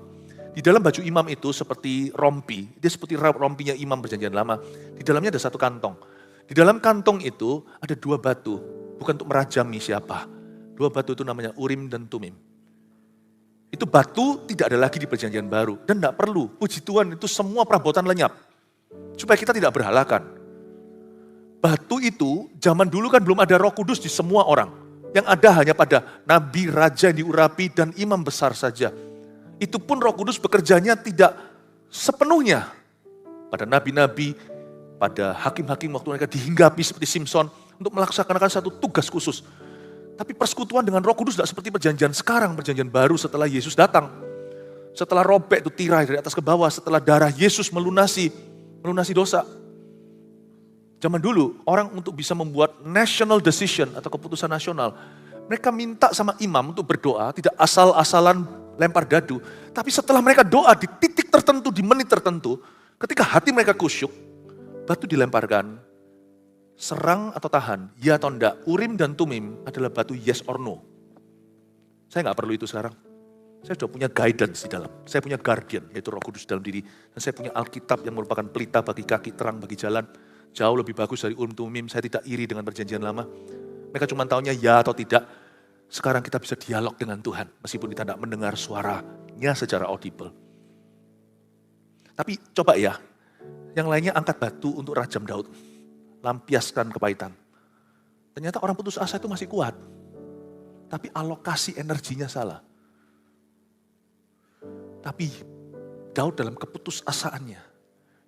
Di dalam baju imam itu seperti rompi. Dia seperti rompinya imam perjanjian lama. Di dalamnya ada satu kantong. Di dalam kantong itu ada 2 batu. Bukan untuk merajami siapa. 2 batu itu namanya Urim dan Tumim. Itu batu tidak ada lagi di perjanjian baru. Dan tidak perlu. Puji Tuhan itu semua perabotan lenyap. Supaya kita tidak berhalakan. Batu itu zaman dulu kan belum ada Roh Kudus di semua orang. Yang ada hanya pada nabi, raja yang diurapi, dan imam besar saja. Itu pun Roh Kudus bekerjanya tidak sepenuhnya. Pada nabi-nabi, pada hakim-hakim waktu mereka dihinggapi seperti Simson untuk melaksanakan satu tugas khusus. Tapi persekutuan dengan Roh Kudus tidak seperti perjanjian sekarang, perjanjian baru setelah Yesus datang. Setelah robek itu tirai dari atas ke bawah, setelah darah Yesus melunasi dosa. Zaman dulu, orang untuk bisa membuat national decision atau keputusan nasional, mereka minta sama imam untuk berdoa, tidak asal-asalan lempar dadu. Tapi setelah mereka doa di titik tertentu, di menit tertentu, ketika hati mereka kusyuk, batu dilemparkan, serang atau tahan, ya atau enggak. Urim dan Tumim adalah batu yes or no. Saya nggak perlu itu sekarang. Saya sudah punya guidance di dalam. Saya punya guardian, yaitu Roh Kudus dalam diri. Dan saya punya Alkitab yang merupakan pelita bagi kaki, terang bagi jalan. Jauh lebih bagus dari Urim Tumim. Saya tidak iri dengan perjanjian lama. Mereka cuma taunya ya atau tidak. Sekarang kita bisa dialog dengan Tuhan. Meskipun kita tidak mendengar suaranya secara audible. Tapi coba ya. Yang lainnya angkat batu untuk rajam Daud. Lampiaskan kepahitan. Ternyata orang putus asa itu masih kuat. Tapi alokasi energinya salah. Tapi Daud dalam keputusasaannya.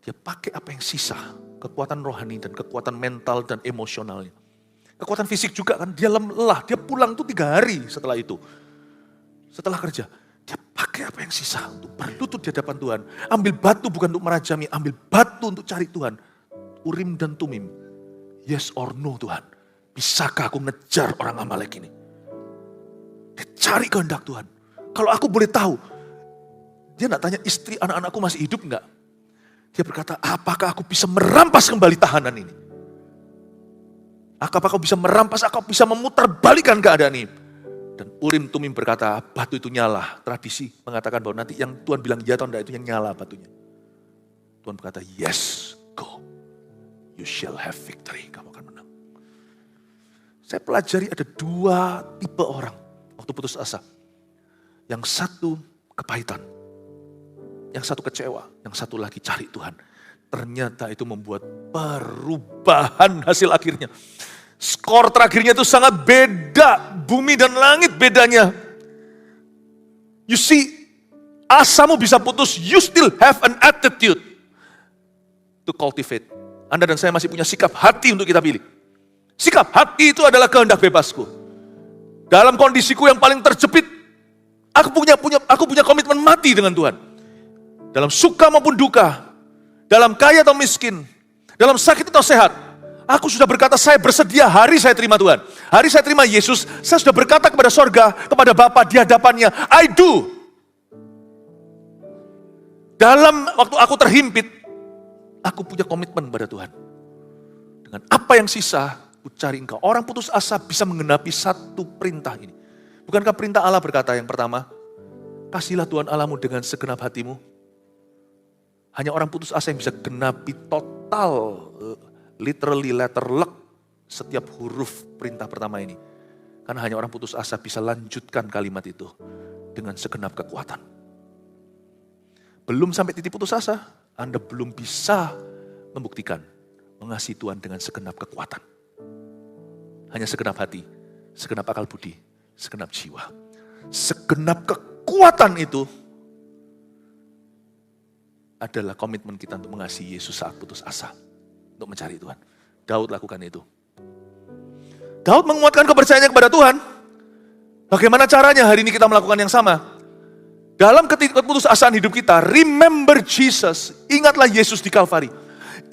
Dia pakai apa yang sisa, kekuatan rohani dan kekuatan mental dan emosionalnya. Kekuatan fisik juga kan, dia lelah, dia pulang tuh 3 hari setelah itu. Setelah kerja, dia pakai apa yang sisa untuk berlutut di hadapan Tuhan. Ambil batu bukan untuk merajami, ambil batu untuk cari Tuhan. Urim dan Tumim, yes or no Tuhan. Bisakah aku ngejar orang Amalek ini? Dia cari kehendak Tuhan. Kalau aku boleh tahu, dia enggak tanya istri anak-anakku masih hidup enggak? Dia berkata, apakah aku bisa merampas kembali tahanan ini? Apakah aku bisa merampas, aku bisa memutarbalikkan keadaan ini? Dan Urim Tumim berkata, batu itu nyala. Tradisi mengatakan bahwa nanti yang Tuhan bilang ya atau enggak itu yang nyala batunya. Tuhan berkata, yes, go. You shall have victory. Kamu akan menang. Saya pelajari ada 2 tipe orang waktu putus asa. Yang satu kepahitan. Yang satu kecewa, yang satu lagi cari Tuhan. Ternyata itu membuat perubahan hasil akhirnya. Skor terakhirnya itu sangat beda. Bumi dan langit bedanya. You see, asamu bisa putus, you still have an attitude to cultivate. Anda dan saya masih punya sikap hati untuk kita pilih. Sikap hati itu adalah kehendak bebasku. Dalam kondisiku yang paling terjepit, aku punya komitmen mati dengan Tuhan. Dalam suka maupun duka, dalam kaya atau miskin, dalam sakit atau sehat, aku sudah berkata saya bersedia, hari saya terima Tuhan. Hari saya terima Yesus, saya sudah berkata kepada sorga, kepada Bapa di hadapannya, I do. Dalam waktu aku terhimpit, aku punya komitmen pada Tuhan. Dengan apa yang sisa, aku cari engkau. Orang putus asa bisa menggenapi satu perintah ini. Bukankah perintah Allah berkata yang pertama, kasihilah Tuhan Allahmu dengan segenap hatimu. Hanya orang putus asa yang bisa genapi total, literally letter luck, setiap huruf perintah pertama ini. Karena hanya orang putus asa bisa lanjutkan kalimat itu dengan segenap kekuatan. Belum sampai titik putus asa, Anda belum bisa membuktikan mengasihi Tuhan dengan segenap kekuatan. Hanya segenap hati, segenap akal budi, segenap jiwa. Segenap kekuatan itu adalah komitmen kita untuk mengasihi Yesus saat putus asa. Untuk mencari Tuhan. Daud lakukan itu. Daud menguatkan kepercayaannya kepada Tuhan. Bagaimana caranya hari ini kita melakukan yang sama? Dalam keputusasaan hidup kita, remember Jesus. Ingatlah Yesus di Kalvari.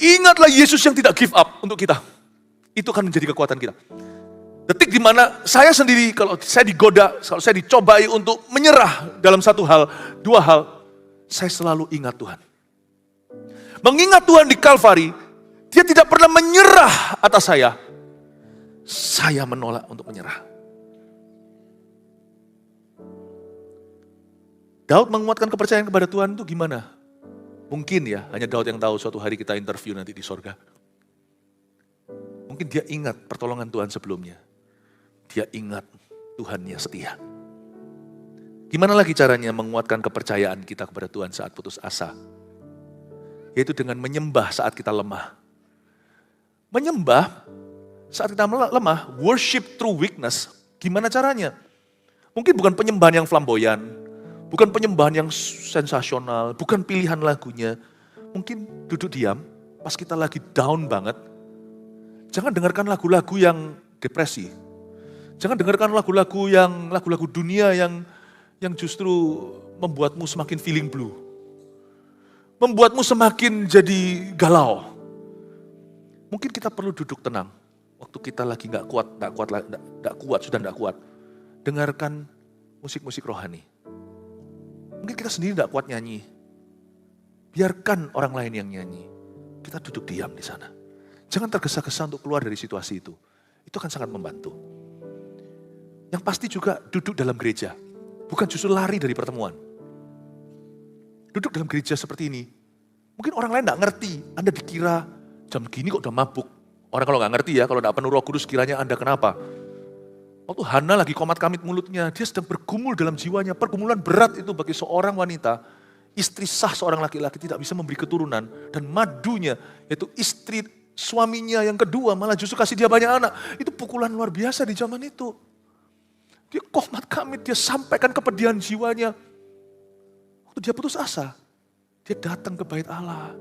Ingatlah Yesus yang tidak give up untuk kita. Itu akan menjadi kekuatan kita. Detik di mana saya sendiri, kalau saya digoda, kalau saya dicobai untuk menyerah dalam satu hal, dua hal, saya selalu ingat Tuhan. Mengingat Tuhan di Kalvari, dia tidak pernah menyerah atas saya. Saya menolak untuk menyerah. Daud menguatkan kepercayaan kepada Tuhan itu gimana? Mungkin ya, hanya Daud yang tahu. Suatu hari kita interview nanti di sorga. Mungkin dia ingat pertolongan Tuhan sebelumnya. Dia ingat Tuhannya setia. Gimana lagi caranya menguatkan kepercayaan kita kepada Tuhan saat putus asa? Yaitu dengan menyembah saat kita lemah. Menyembah saat kita lemah, worship through weakness. Gimana caranya? Mungkin bukan penyembahan yang flamboyan, bukan penyembahan yang sensasional, bukan pilihan lagunya. Mungkin duduk diam pas kita lagi down banget. Jangan dengarkan lagu-lagu yang depresi. Jangan dengarkan lagu-lagu dunia yang justru membuatmu semakin feeling blue. Membuatmu semakin jadi galau. Mungkin kita perlu duduk tenang. Waktu kita lagi nggak kuat. Dengarkan musik-musik rohani. Mungkin kita sendiri nggak kuat nyanyi. Biarkan orang lain yang nyanyi. Kita duduk diam di sana. Jangan tergesa-gesa untuk keluar dari situasi itu. Itu akan sangat membantu. Yang pasti juga duduk dalam gereja. Bukan justru lari dari pertemuan. Duduk dalam gereja seperti ini. Mungkin orang lain nggak ngerti. Anda dikira jam gini kok udah mabuk. Orang kalau nggak ngerti ya, kalau nggak penuh Roh Kudus kiranya Anda kenapa? Waktu Hana lagi komat kamit mulutnya, dia sedang bergumul dalam jiwanya. Pergumulan berat itu bagi seorang wanita. Istri sah seorang laki-laki tidak bisa memberi keturunan. Dan madunya, yaitu istri suaminya yang kedua malah justru kasih dia banyak anak. Itu pukulan luar biasa di zaman itu. Dia komat kamit, dia sampaikan kepedihan jiwanya. Waktu dia putus asa, dia datang ke bait Allah.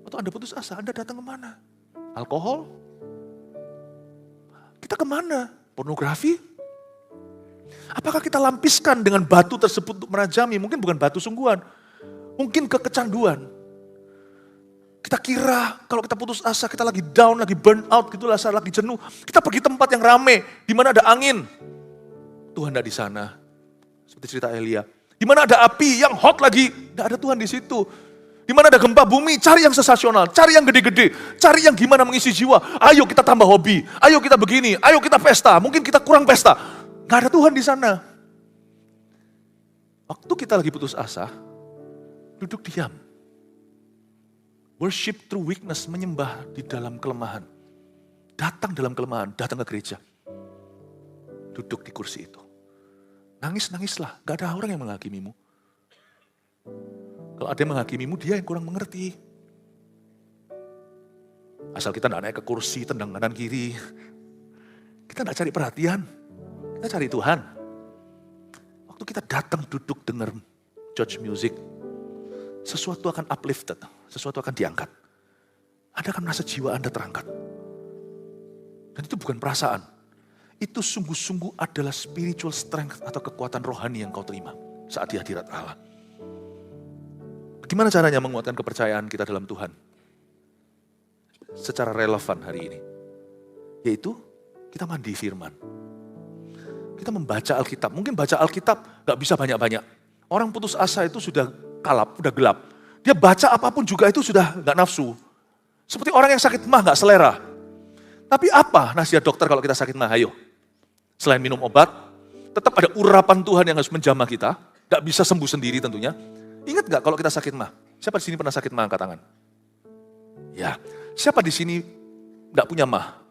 Waktu Anda putus asa, Anda datang kemana? Alkohol? Kita kemana? Pornografi? Apakah kita lampiskan dengan batu tersebut untuk merajami? Mungkin bukan batu sungguhan. Mungkin kecanduan. Kita kira kalau kita putus asa, kita lagi down, lagi burn out, gitu lah, lagi jenuh. Kita pergi tempat yang rame, di mana ada angin. Tuhan tidak di sana. Seperti cerita Elia. Di mana ada api yang hot lagi, tidak ada Tuhan di situ. Di mana ada gempa bumi, cari yang sensasional, cari yang gede-gede, cari yang gimana mengisi jiwa. Ayo kita tambah hobi, ayo kita begini, ayo kita pesta. Mungkin kita kurang pesta. Gak ada Tuhan di sana. Waktu kita lagi putus asa, duduk diam. Worship through weakness, menyembah di dalam kelemahan. Datang dalam kelemahan, datang ke gereja. Duduk di kursi itu. Nangis-nangislah, gak ada orang yang menghakimimu. Kalau ada yang menghakimimu, dia yang kurang mengerti. Asal kita tidak naik ke kursi, tendang kanan kiri. Kita tidak cari perhatian, kita cari Tuhan. Waktu kita datang duduk dengar church music, sesuatu akan uplifted, sesuatu akan diangkat. Anda akan merasa jiwa Anda terangkat. Dan itu bukan perasaan. Itu sungguh-sungguh adalah spiritual strength atau kekuatan rohani yang kau terima saat di hadirat Allah. Bagaimana caranya menguatkan kepercayaan kita dalam Tuhan? Secara relevan hari ini. Yaitu kita mandi firman. Kita membaca Alkitab. Mungkin baca Alkitab gak bisa banyak-banyak. Orang putus asa itu sudah kalap, sudah gelap. Dia baca apapun juga itu sudah gak nafsu. Seperti orang yang sakit mah gak selera. Tapi apa nasihat dokter kalau kita sakit mah? Ayo. Selain minum obat, tetap ada urapan Tuhan yang harus menjamah kita. Gak bisa sembuh sendiri tentunya. Ingat gak kalau kita sakit mah? Siapa di sini pernah sakit mah? Angkat tangan. Ya. Siapa di sini gak punya mah?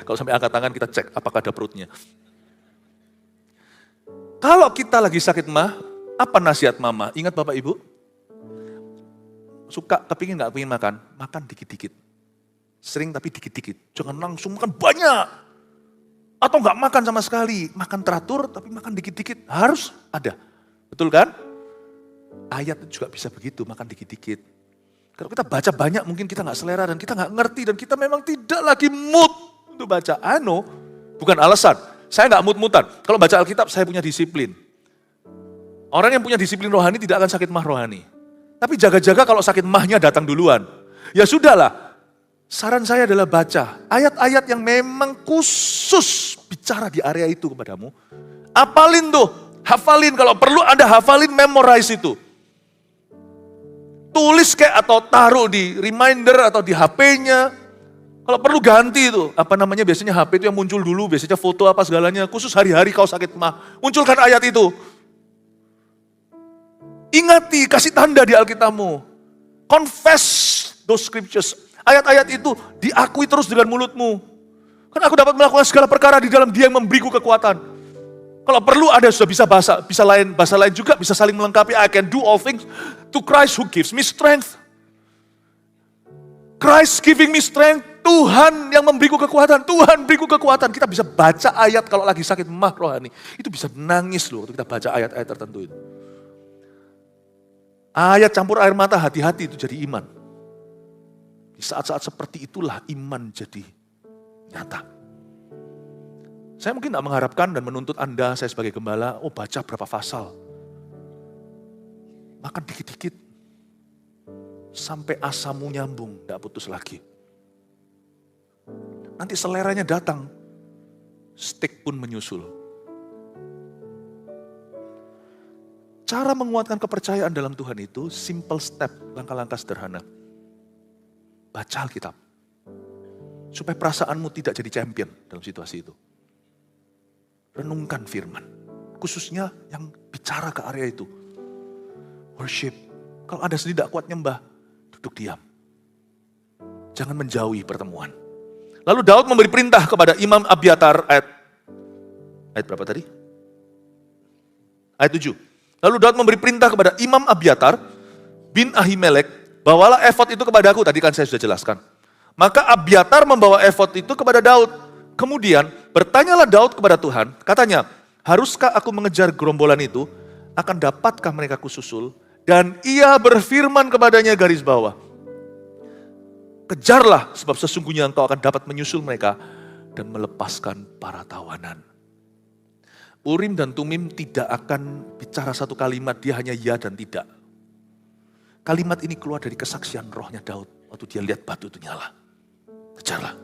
Kalau sampai angkat tangan kita cek apakah ada perutnya. Kalau kita lagi sakit mah, apa nasihat mama? Ingat Bapak Ibu? Suka, kepingin gak kepingin makan? Makan dikit-dikit. Sering tapi dikit-dikit. Jangan langsung makan banyak. Atau gak makan sama sekali. Makan teratur tapi makan dikit-dikit. Harus ada. Betul kan? Ayat juga bisa begitu, makan dikit-dikit. Kalau kita baca banyak mungkin kita gak selera dan kita gak ngerti. Dan kita memang tidak lagi mood untuk baca. Bukan alasan. Saya gak mood-moodan. Kalau baca Alkitab saya punya disiplin. Orang yang punya disiplin rohani tidak akan sakit mah rohani. Tapi jaga-jaga kalau sakit mahnya datang duluan. Ya sudahlah. Saran saya adalah baca ayat-ayat yang memang khusus bicara di area itu kepadamu. Apalin tuh, hafalin kalau perlu Anda hafalin, memorize itu. Tulis kayak atau taruh di reminder atau di HP-nya. Kalau perlu ganti itu, biasanya HP itu yang muncul dulu, biasanya foto apa segalanya. Khusus hari-hari kau sakit mah, munculkan ayat itu. Ingati, kasih tanda di Alkitabmu. Confess those scriptures. Ayat-ayat itu diakui terus dengan mulutmu. Karena aku dapat melakukan segala perkara di dalam Dia yang memberiku kekuatan. Kalau perlu ada sudah bisa bahasa lain juga bisa saling melengkapi. I can do all things to Christ who gives me strength. Christ giving me strength. Tuhan yang memberiku kekuatan. Tuhan beriku kekuatan. Kita bisa baca ayat kalau lagi sakit mah rohani. Itu bisa nangis loh waktu kita baca ayat-ayat tertentu itu. Ayat campur air mata, hati-hati itu jadi iman. Di saat-saat seperti itulah iman jadi nyata. Saya mungkin tidak mengharapkan dan menuntut Anda, saya sebagai gembala, baca berapa pasal. Makan dikit-dikit. Sampai asamu nyambung, tidak putus lagi. Nanti seleranya datang, steak pun menyusul. Cara menguatkan kepercayaan dalam Tuhan itu, simple step, langkah-langkah sederhana. Baca Alkitab. Supaya perasaanmu tidak jadi champion dalam situasi itu. Renungkan firman. Khususnya yang bicara ke area itu. Worship. Kalau Anda sendiri tidak kuat nyembah, duduk diam. Jangan menjauhi pertemuan. Lalu Daud memberi perintah kepada Imam Abiatar ayat berapa tadi? Ayat 7. Lalu Daud memberi perintah kepada Imam Abiatar bin Ahimelek, bawalah efod itu kepadaku. Tadi kan saya sudah jelaskan. Maka Abiatar membawa efod itu kepada Daud. Kemudian bertanyalah Daud kepada Tuhan. Katanya, haruskah aku mengejar gerombolan itu? Akan dapatkah mereka kususul? Dan ia berfirman kepadanya garis bawah. Kejarlah sebab sesungguhnya engkau akan dapat menyusul mereka dan melepaskan para tawanan. Urim dan Tumim tidak akan bicara satu kalimat, dia hanya ya dan tidak. Kalimat ini keluar dari kesaksian rohnya Daud waktu dia lihat batu itu nyala. Kejarlah,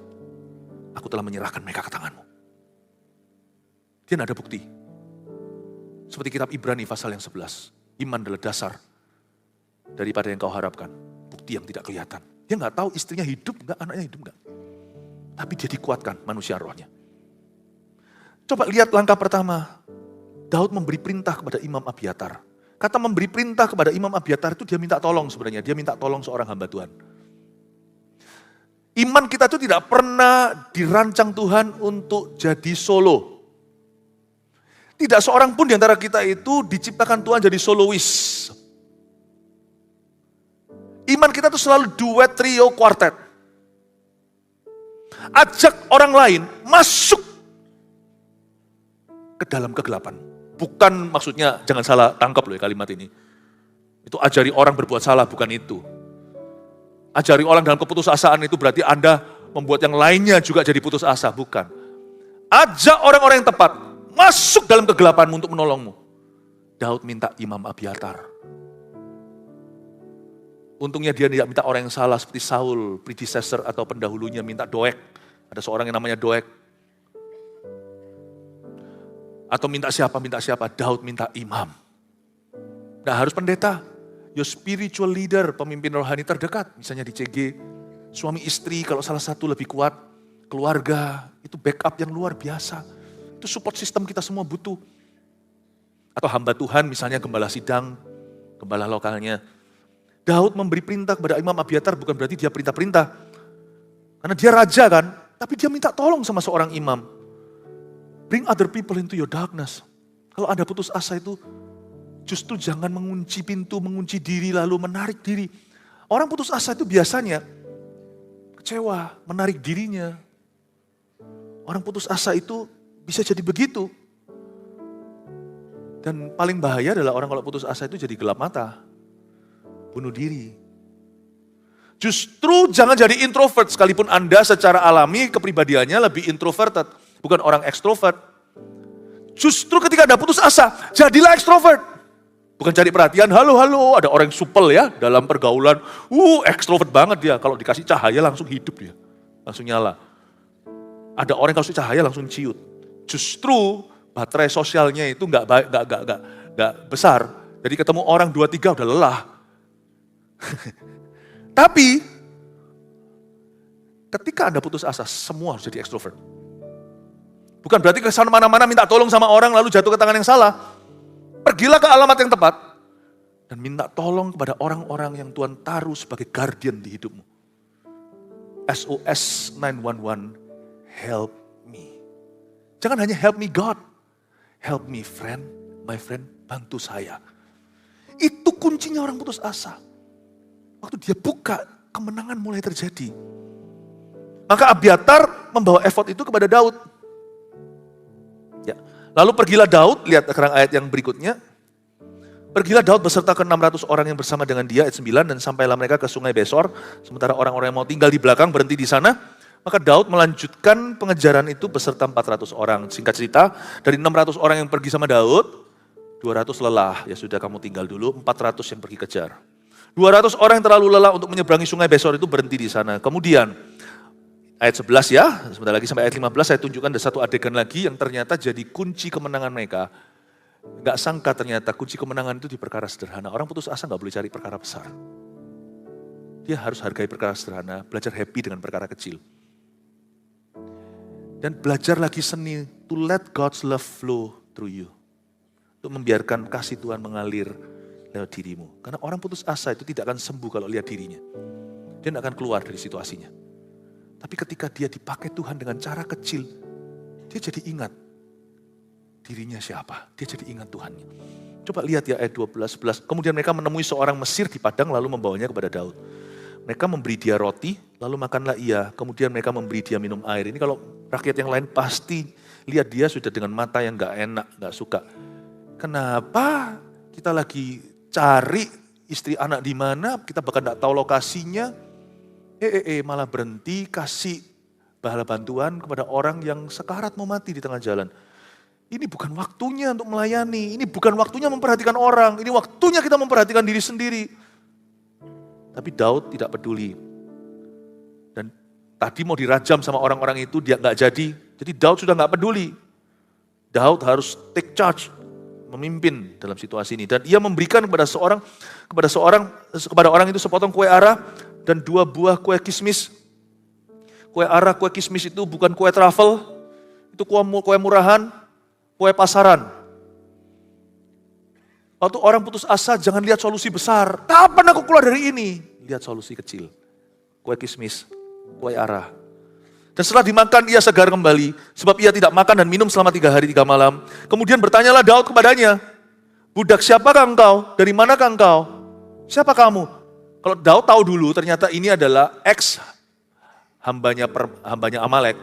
aku telah menyerahkan mereka ke tanganmu. Dia tidak ada bukti. Seperti kitab Ibrani pasal yang 11. Iman adalah dasar daripada yang kau harapkan. Bukti yang tidak kelihatan. Dia nggak tahu istrinya hidup nggak, anaknya hidup nggak. Tapi dia dikuatkan manusia rohnya. Coba lihat langkah pertama. Daud memberi perintah kepada Imam Abiatar. Kata memberi perintah kepada Imam Abiatar itu dia minta tolong sebenarnya. Dia minta tolong seorang hamba Tuhan. Iman kita itu tidak pernah dirancang Tuhan untuk jadi solo. Tidak seorang pun di antara kita itu diciptakan Tuhan jadi solois. Iman kita itu selalu duet, trio, quartet. Ajak orang lain masuk ke dalam kegelapan. bukan maksudnya jangan salah tangkap loh ya kalimat ini. Itu ajari orang berbuat salah, bukan itu. Ajari orang dalam keputusasaan itu berarti Anda membuat yang lainnya juga jadi putus asa, bukan. Ajak orang-orang yang tepat masuk dalam kegelapanmu untuk menolongmu. Daud minta Imam Abiatar. Untungnya dia tidak minta orang yang salah seperti Saul, predecessor atau pendahulunya minta Doeg. Ada seorang yang namanya Doeg. Atau minta siapa, Daud minta imam. Nah harus pendeta. Your spiritual leader, pemimpin rohani terdekat. Misalnya di CG, suami istri kalau salah satu lebih kuat. Keluarga, itu backup yang luar biasa. Itu support system kita semua butuh. Atau hamba Tuhan misalnya gembala sidang, gembala lokalnya. Daud memberi perintah kepada Imam Abiatar bukan berarti dia perintah-perintah. Karena dia raja kan, tapi dia minta tolong sama seorang imam. Bring other people into your darkness. Kalau Anda putus asa itu, justru jangan mengunci pintu, mengunci diri lalu menarik diri. Orang putus asa itu biasanya kecewa, menarik dirinya. Orang putus asa itu bisa jadi begitu. Dan paling bahaya adalah orang kalau putus asa itu jadi gelap mata. Bunuh diri. Justru jangan jadi introvert, sekalipun Anda secara alami kepribadiannya lebih introverted, bukan orang ekstrovert. Justru ketika Anda putus asa, jadilah ekstrovert. Bukan cari perhatian, halo, ada orang yang supel ya dalam pergaulan. Ekstrovert banget dia, kalau dikasih cahaya langsung hidup dia, langsung nyala. Ada orang yang kasih cahaya langsung ciut. Justru baterai sosialnya itu nggak besar. Jadi ketemu orang 2-3 udah lelah. Tapi ketika Anda putus asa, semua harus jadi ekstrovert. Bukan berarti ke sana mana-mana minta tolong sama orang lalu jatuh ke tangan yang salah. Pergilah ke alamat yang tepat dan minta tolong kepada orang-orang yang Tuhan taruh sebagai guardian di hidupmu. SOS 911, help me. Jangan hanya help me God, help me friend, my friend, bantu saya. Itu kuncinya orang putus asa. Waktu dia buka, kemenangan mulai terjadi. Maka Abiatar membawa effort itu kepada Daud. Ya. Lalu pergilah Daud, lihat sekarang ayat yang berikutnya. Pergilah Daud beserta ke 600 orang yang bersama dengan dia, ayat 9, dan sampailah mereka ke sungai Besor. Sementara orang-orang yang mau tinggal di belakang berhenti di sana. Maka Daud melanjutkan pengejaran itu beserta 400 orang. Singkat cerita, dari 600 orang yang pergi sama Daud, 200 lelah. Ya sudah kamu tinggal dulu, 400 yang pergi kejar. 200 orang yang terlalu lelah untuk menyeberangi sungai Besor itu berhenti di sana. Kemudian, ayat 11 ya, sebentar lagi sampai ayat 15 saya tunjukkan ada satu adegan lagi yang ternyata jadi kunci kemenangan mereka. Gak sangka ternyata kunci kemenangan itu di perkara sederhana. Orang putus asa gak boleh cari perkara besar. Dia harus hargai perkara sederhana, belajar happy dengan perkara kecil. Dan belajar lagi seni, to let God's love flow through you. Untuk membiarkan kasih Tuhan mengalir lewat dirimu. Karena orang putus asa itu tidak akan sembuh kalau lihat dirinya. Dia tidak akan keluar dari situasinya. Tapi ketika dia dipakai Tuhan dengan cara kecil, dia jadi ingat dirinya siapa. Dia jadi ingat Tuhannya. Coba lihat ya ayat 12, 11. Kemudian mereka menemui seorang Mesir di padang lalu membawanya kepada Daud. Mereka memberi dia roti, lalu makanlah ia. Kemudian mereka memberi dia minum air. Ini kalau rakyat yang lain pasti lihat dia sudah dengan mata yang gak enak, gak suka. Kenapa kita lagi cari istri anak di mana, kita bahkan gak tahu lokasinya. Malah berhenti kasih bahala bantuan kepada orang yang sekarat mau mati di tengah jalan. Ini bukan waktunya untuk melayani, ini bukan waktunya memperhatikan orang, ini waktunya kita memperhatikan diri sendiri. Tapi Daud tidak peduli. Dan tadi mau dirajam sama orang-orang itu, dia gak jadi. Jadi Daud sudah gak peduli. Daud harus take charge, memimpin dalam situasi ini. Dan ia memberikan kepada orang itu sepotong kue ara dan 2 buah kue kismis. Kue ara, kue kismis itu bukan kue truffle, itu kue murahan, kue pasaran. Waktu orang putus asa, jangan lihat solusi besar. Kapan aku keluar dari ini? Lihat solusi kecil. Kue kismis, kue ara. Dan setelah dimakan, ia segar kembali. Sebab ia tidak makan dan minum selama 3 hari 3 malam. Kemudian bertanyalah Daud kepadanya, budak siapakah engkau? Dari manakah engkau? Siapa kamu? Kalau Daud tahu dulu, ternyata ini adalah hambanya Amalek.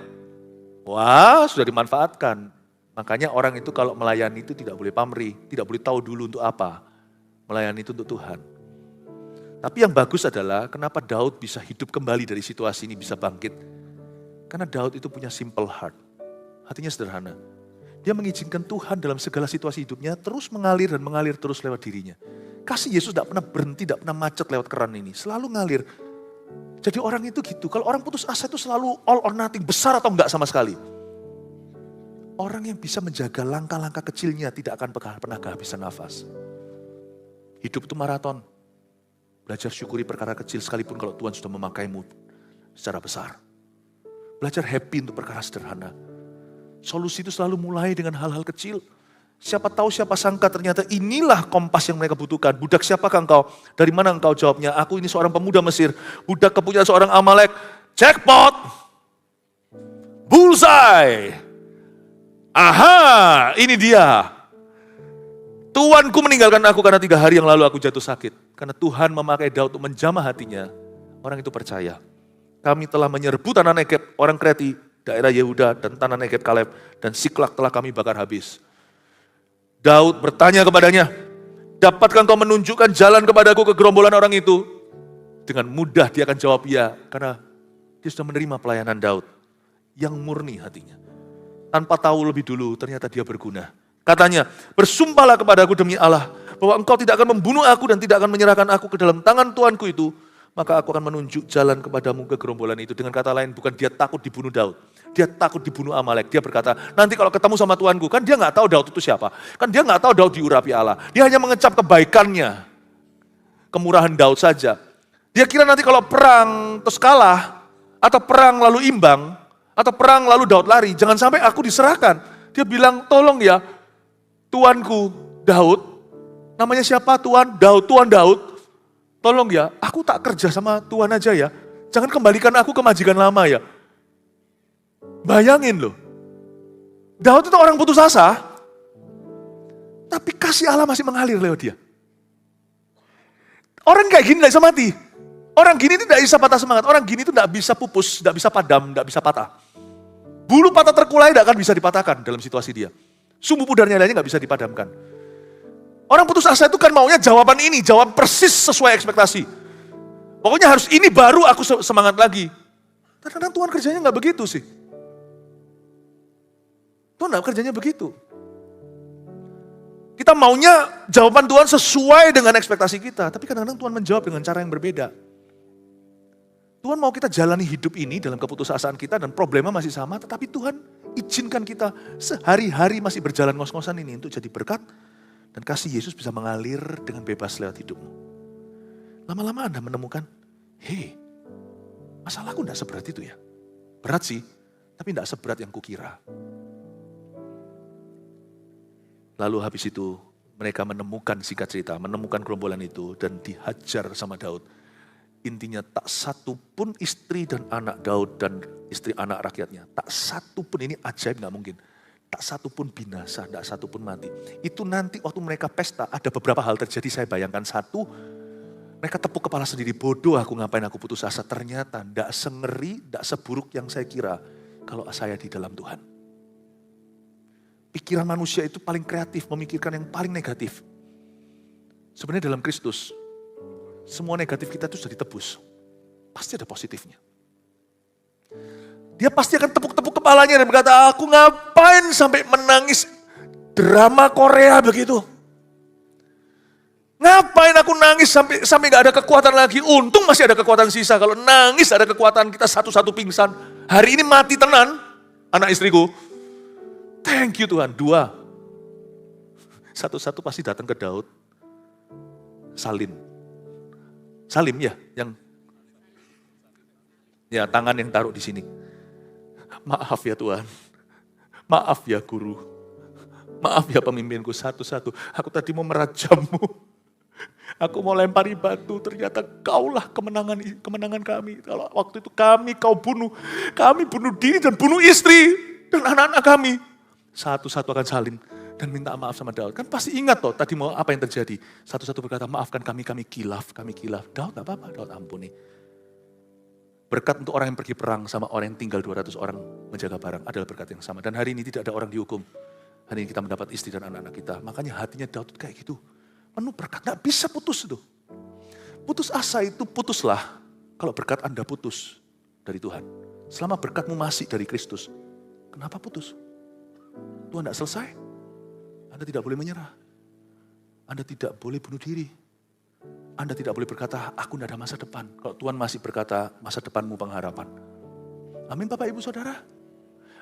Wah, sudah dimanfaatkan. Makanya orang itu kalau melayani itu tidak boleh pamrih, tidak boleh tahu dulu untuk apa. Melayani itu untuk Tuhan. Tapi yang bagus adalah kenapa Daud bisa hidup kembali dari situasi ini, bisa bangkit. Karena Daud itu punya simple heart. Hatinya sederhana. Dia mengizinkan Tuhan dalam segala situasi hidupnya terus mengalir dan mengalir terus lewat dirinya. Kasih Yesus tidak pernah berhenti, tidak pernah macet lewat keran ini. Selalu ngalir. Jadi orang itu gitu. Kalau orang putus asa itu selalu all or nothing, besar atau enggak sama sekali. Orang yang bisa menjaga langkah-langkah kecilnya tidak akan pernah kehabisan nafas. Hidup itu maraton. Belajar syukuri perkara kecil sekalipun kalau Tuhan sudah memakaimu secara besar. Belajar happy untuk perkara sederhana. Solusi itu selalu mulai dengan hal-hal kecil. Siapa tahu, siapa sangka ternyata inilah kompas yang mereka butuhkan. Budak siapakah engkau? Dari mana engkau? Jawabnya, aku ini seorang pemuda Mesir. Budak kepunyaan seorang Amalek. Jackpot! Bullseye! Aha, ini dia. Tuanku meninggalkan aku karena 3 hari yang lalu aku jatuh sakit. Karena Tuhan memakai Daud untuk menjamah hatinya. Orang itu percaya. Kami telah menyerbu tanah Negeb, orang Kreti, daerah Yehuda dan tanah Negeb Kaleb. Dan Siklak telah kami bakar habis. Daud bertanya kepadanya, dapatkah engkau menunjukkan jalan kepadaku ke gerombolan orang itu? Dengan mudah dia akan jawab ya. Karena dia sudah menerima pelayanan Daud. Yang murni hatinya. Tanpa tahu lebih dulu ternyata dia berguna. Katanya, bersumpahlah kepadaku demi Allah, bahwa engkau tidak akan membunuh aku dan tidak akan menyerahkan aku ke dalam tangan tuanku itu, maka aku akan menunjuk jalan kepadamu ke gerombolan itu. Dengan kata lain, bukan dia takut dibunuh Daud, dia takut dibunuh Amalek. Dia berkata, nanti kalau ketemu sama tuanku, kan dia nggak tahu Daud itu siapa, kan dia nggak tahu Daud diurapi Allah. Dia hanya mengecap kebaikannya, kemurahan Daud saja. Dia kira nanti kalau perang terus kalah, atau perang lalu imbang, atau perang lalu Daud lari, jangan sampai aku diserahkan. Dia bilang, tolong ya, tuanku Daud, namanya siapa? Tuan Daud, Tuan Daud. Tolong ya, aku tak kerja sama Tuan aja ya. Jangan kembalikan aku ke majikan lama ya. Bayangin loh. Daud itu orang putus asa. Tapi kasih Allah masih mengalir lewat dia. Orang kayak gini tidak bisa mati. Orang gini itu tidak bisa patah semangat. Orang gini itu tidak bisa pupus, tidak bisa padam, tidak bisa patah. Bulu patah terkulai tidak akan bisa dipatahkan dalam situasi dia. Sumbu pudarnya lainnya nggak bisa dipadamkan. Orang putus asa itu kan maunya jawaban ini, jawab persis sesuai ekspektasi. Pokoknya harus ini baru aku semangat lagi. Kadang-kadang Tuhan kerjanya nggak begitu sih. Tuhan nggak kerjanya begitu. Kita maunya jawaban Tuhan sesuai dengan ekspektasi kita, tapi kadang-kadang Tuhan menjawab dengan cara yang berbeda. Tuhan mau kita jalani hidup ini dalam keputusasaan kita dan problema masih sama, tetapi Tuhan izinkan kita sehari-hari masih berjalan ngos-ngosan ini untuk jadi berkat dan kasih Yesus bisa mengalir dengan bebas lewat hidupmu. Lama-lama Anda menemukan, hei, masalahku tidak seberat itu ya. Berat sih, tapi tidak seberat yang kukira. Lalu habis itu mereka menemukan, singkat cerita, menemukan gerombolan itu dan dihajar sama Daud. Intinya tak satu pun istri dan anak Daud dan istri anak rakyatnya. Tak satu pun, ini ajaib gak mungkin. Tak satu pun binasa, tak satu pun mati. Itu nanti waktu mereka pesta ada beberapa hal terjadi, saya bayangkan. Satu, mereka tepuk kepala sendiri, bodoh aku ngapain aku putus asa. Ternyata tidak sengeri, tidak seburuk yang saya kira kalau saya di dalam Tuhan. Pikiran manusia itu paling kreatif, memikirkan yang paling negatif. Sebenarnya dalam Kristus, semua negatif kita itu sudah ditebus. Pasti ada positifnya. Dia pasti akan tepuk-tepuk kepalanya dan berkata, aku ngapain sampai menangis drama Korea begitu. Ngapain aku nangis sampai gak ada kekuatan lagi. Untung masih ada kekuatan sisa. Kalau nangis ada kekuatan, kita satu-satu pingsan. Hari ini mati tenan, anak istriku. Thank you Tuhan. 2. Satu-satu pasti datang ke Daud. Salim ya, ya tangan yang taruh di sini. Maaf ya Tuhan, maaf ya guru, maaf ya pemimpinku satu-satu. Aku tadi mau merajammu, aku mau lempari batu, ternyata kaulah kemenangan kami. Kalau waktu itu kau bunuh, kami bunuh diri dan bunuh istri dan anak-anak kami. Satu-satu akan saling dan minta maaf sama Daud. Kan pasti ingat toh tadi mau apa yang terjadi. Satu-satu berkata, maafkan kami kilaf. Daud gak apa-apa, Daud ampuni. Berkat untuk orang yang pergi perang sama orang yang tinggal 200 orang menjaga barang adalah berkat yang sama. Dan hari ini tidak ada orang dihukum. Hari ini kita mendapat istri dan anak-anak kita. Makanya hatinya Daud kayak gitu. Penuh berkat, gak bisa putus itu. Putus asa itu putuslah kalau berkat Anda putus dari Tuhan. Selama berkatmu masih dari Kristus, kenapa putus? Tuhan tidak selesai. Anda tidak boleh menyerah. Anda tidak boleh bunuh diri. Anda tidak boleh berkata, aku tidak ada masa depan. Kalau Tuhan masih berkata, masa depanmu pengharapan. Amin Bapak Ibu Saudara.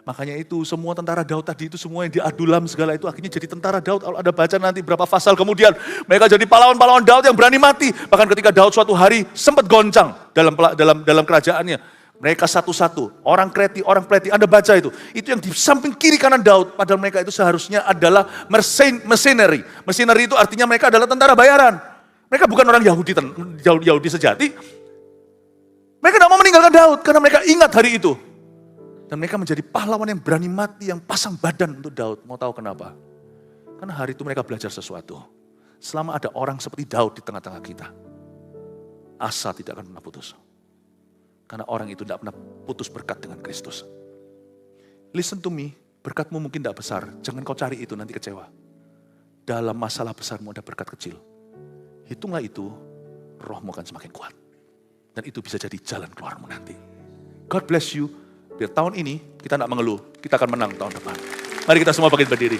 Makanya itu semua tentara Daud tadi itu semua yang diadulam segala itu akhirnya jadi tentara Daud. Kalau ada baca nanti berapa pasal kemudian mereka jadi pahlawan-pahlawan Daud yang berani mati. Bahkan ketika Daud suatu hari sempat goncang dalam kerajaannya. Mereka satu-satu, orang Kreti, orang Pleti, Anda baca itu. Itu yang di samping kiri kanan Daud. Padahal mereka itu seharusnya adalah mercenary. Mercenary itu artinya mereka adalah tentara bayaran. Mereka bukan orang Yahudi sejati. Mereka tidak mau meninggalkan Daud karena mereka ingat hari itu. Dan mereka menjadi pahlawan yang berani mati, yang pasang badan untuk Daud. Mau tahu kenapa? Karena hari itu mereka belajar sesuatu. Selama ada orang seperti Daud di tengah-tengah kita, asa tidak akan pernah putus. Karena orang itu tidak pernah putus berkat dengan Kristus. Listen to me, berkatmu mungkin tidak besar. Jangan kau cari itu, nanti kecewa. Dalam masalah besarmu ada berkat kecil. Hitunglah itu, rohmu akan semakin kuat. Dan itu bisa jadi jalan keluarmu nanti. God bless you. Biar tahun ini kita tidak mengeluh, kita akan menang tahun depan. Mari kita semua bangkit berdiri.